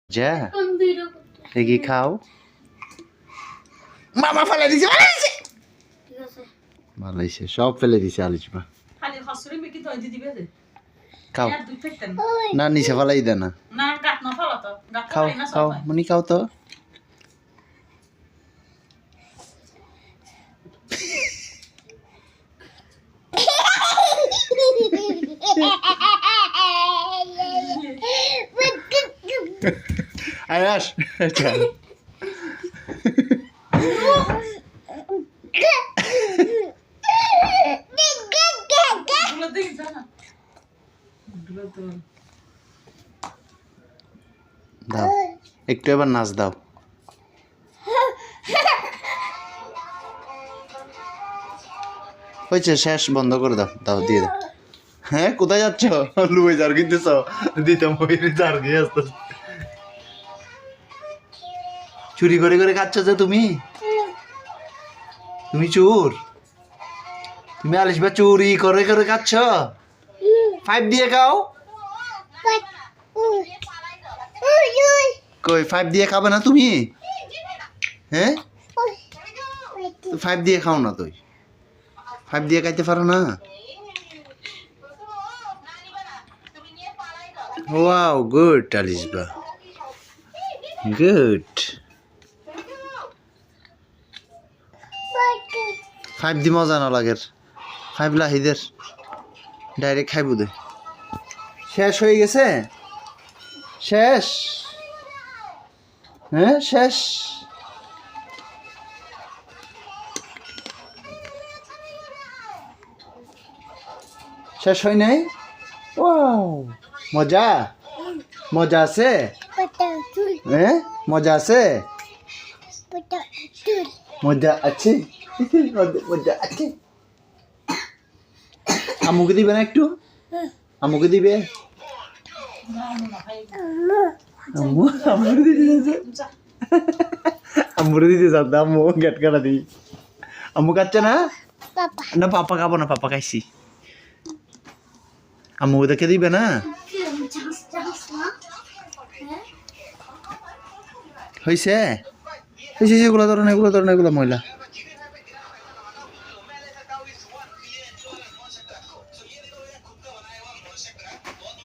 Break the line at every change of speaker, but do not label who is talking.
যা দেখি খাও মামা ফেলে দিছে ভালো হয়েছে সব ফেলে দিছে আলিশমা খাও না নিচে ফেলাই দে না খাও খাও মনি খাও তো আয়াস চল দাও একটু এবার নাচ দাও হয়েছে শেষ বন্ধ করে দাও দাও দিয়ে দাও হ্যাঁ কোথায় যাচ্ছ লুয়ে যার কিনতেছ দিতাম যার গিয়ে আসতো চুরি করে করে খাচ্ছ যে তুমি তুমি চোর তুমি আলিশবা চুরি করে করে খাচ্ছ 5 দিয়ে খাও কই 5 দিয়ে খাবে না তুমি হ্যাঁ 5 দিয়ে খাও না তুই 5 দিয়ে খাইতে পারো না ওয়াও গুড আলিশবা গুড 5 দি মজা না লাগের 5 লাহিদের ডাইরেক্ট খাইবো দে শেষ হয়ে গেছে শেষ হ্যাঁ শেষ শেষ হয় নাই ওয়াও মজা মজা আছে হ্যাঁ মজা আছে মজা আছে মজা আছে আম্মুকে দিবে না একটু আম্মুকে দিবে আম্মুরে দিতে যাও আম্মু গেট কাটা দিই আম্মু খাচ্ছে না না পাপা খাবো না পাপা খাইছি আম্মু দেখে দিবে না হয়েছে হয়েছে এগুলো ধরো না এগুলো ময়লা